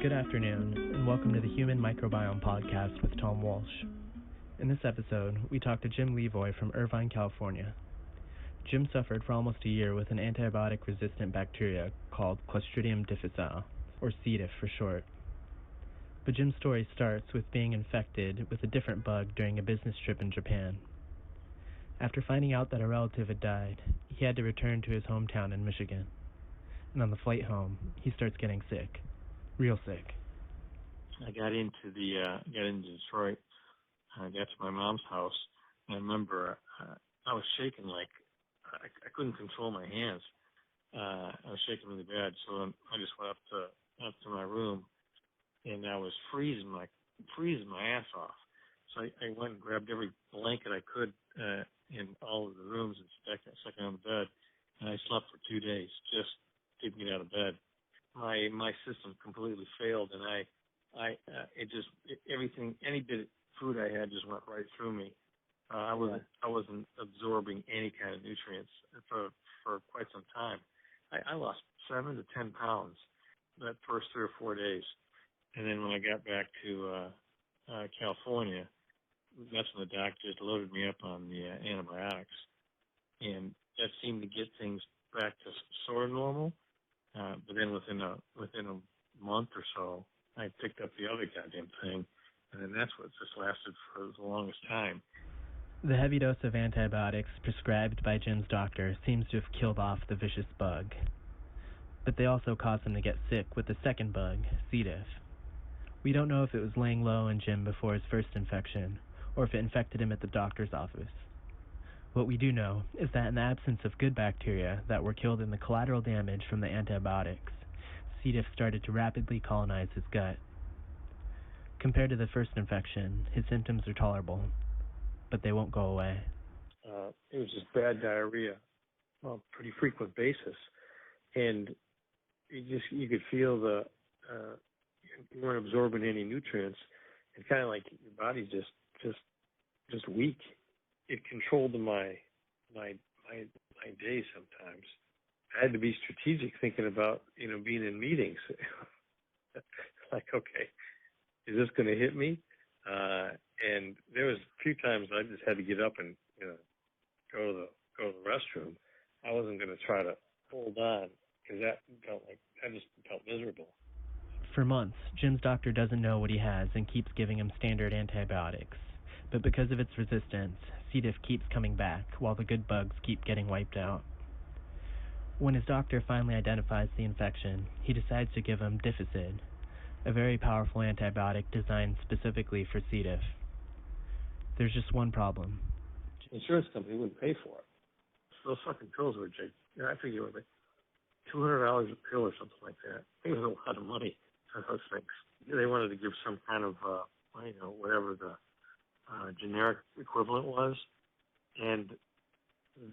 Good afternoon, and welcome to the Human Microbiome Podcast with Tom Walsh. In this episode, we talk to Jim Levoy from Irvine, California. Jim suffered for almost a year with an antibiotic-resistant bacteria called Clostridium difficile, or C. diff for short. But Jim's story starts with being infected with a different bug during a business trip in Japan. After finding out that a relative had died, he had to return to his hometown in Michigan. And on the flight home, he starts getting sick. Real sick. I got into Detroit. I got to my mom's house, and I remember I was shaking like I couldn't control my hands. I was shaking really bad, so I just went up to my room, and I was freezing my ass off. So I went and grabbed every blanket I could in all of the rooms and stuck it on the bed, and I slept for 2 days just to get out of bed. My system completely failed, and everything, any bit of food I had just went right through me. I wasn't absorbing any kind of nutrients for quite some time. I lost 7 to 10 pounds that first 3 or 4 days, and then when I got back to California, that's when the doctors loaded me up on the antibiotics, and that seemed to get things back to sort of normal. But then within a month or so, I picked up the other goddamn thing, and then that's what just lasted for the longest time. The heavy dose of antibiotics prescribed by Jim's doctor seems to have killed off the vicious bug. But they also caused him to get sick with the second bug, C. diff. We don't know if it was laying low in Jim before his first infection, or if it infected him at the doctor's office. What we do know is that in the absence of good bacteria that were killed in the collateral damage from the antibiotics, C. diff started to rapidly colonize his gut. Compared to the first infection, his symptoms are tolerable, but they won't go away. It was just bad diarrhea on a pretty frequent basis, and you could feel you weren't absorbing any nutrients. It's kind of like your body's just weak. It controlled my days sometimes. I had to be strategic thinking about, being in meetings. Like, okay, is this going to hit me? And there was a few times I just had to get up and, go to the restroom. I wasn't going to try to hold on because I just felt miserable. For months, Jim's doctor doesn't know what he has and keeps giving him standard antibiotics. But because of its resistance, C. diff keeps coming back while the good bugs keep getting wiped out. When his doctor finally identifies the infection, he decides to give him Difficid, a very powerful antibiotic designed specifically for C. diff. There's just one problem. The insurance company wouldn't pay for it. Those fucking pills were, I think it was like $200 a pill or something like that. I think it was a lot of money for those things. They wanted to give some kind of, whatever the generic equivalent was, and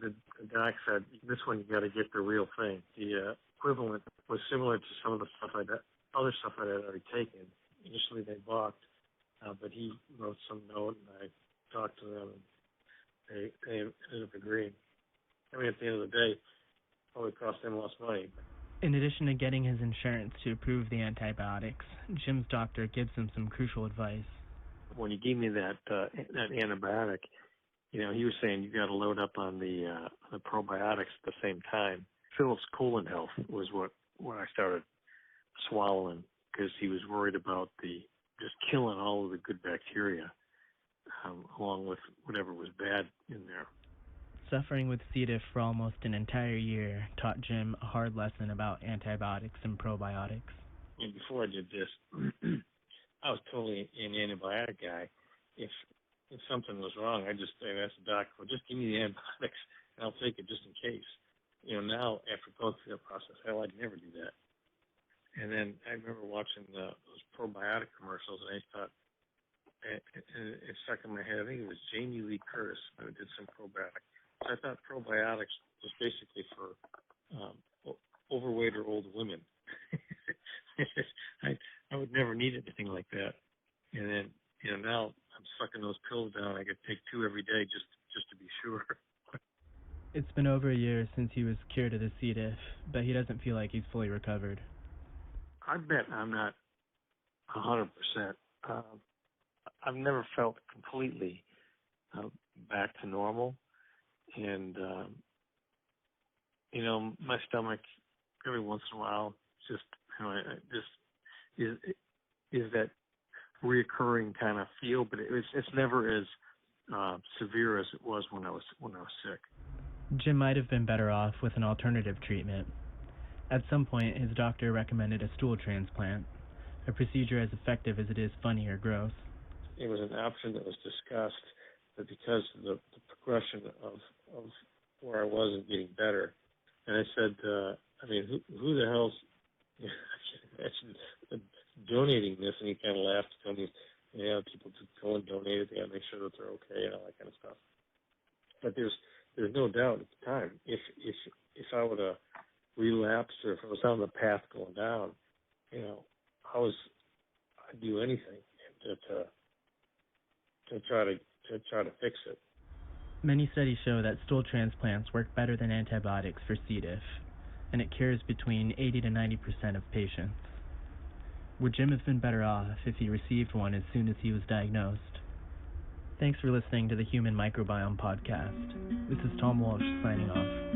the doc said, this one you got to get the real thing. The equivalent was similar to some of the other stuff I'd already taken. Initially they balked, but he wrote some note, and I talked to them, and they ended up agreeing. I mean, at the end of the day, it probably cost them less money. In addition to getting his insurance to approve the antibiotics, Jim's doctor gives him some crucial advice. When he gave me that antibiotic, he was saying you got to load up on the probiotics at the same time. Phillips Colon Health was what I started swallowing because he was worried about just killing all of the good bacteria along with whatever was bad in there. Suffering with C. diff for almost an entire year taught Jim a hard lesson about antibiotics and probiotics. And before I did this, I was totally an antibiotic guy. If something was wrong, I'd ask the doctor, well, just give me the antibiotics, and I'll take it just in case. Now, after going through that process, I'd never do that. And then I remember watching those probiotic commercials, and I thought, it stuck in my head, I think it was Jamie Lee Curtis who did some probiotic. So I thought probiotics was basically for overweight or old women. I would never need anything like that. And then, now I'm sucking those pills down. I could take 2 every day just to be sure. It's been over a year since he was cured of the C. diff, but he doesn't feel like he's fully recovered. I bet I'm not 100%. I've never felt completely back to normal, and my stomach every once in a while just is that reoccurring kind of feel, but it's never as severe as it was when I was sick. Jim might have been better off with an alternative treatment. At some point, his doctor recommended a stool transplant, a procedure as effective as it is funny or gross. It was an option that was discussed, but because of the progression of where I wasn't getting better, and I said, who the hell's donating this? And he kind of laughed and told me, yeah, people just go and donate it. They got to make sure that they're okay and all that kind of stuff. But there's no doubt at the time, if I would have relapsed or if I was on the path going down, I'd do anything to try to fix it. Many studies show that stool transplants work better than antibiotics for C. diff, and it cures between 80 to 90% of patients. Would Jim have been better off if he received one as soon as he was diagnosed? Thanks for listening to the Human Microbiome Podcast. This is Tom Walsh signing off.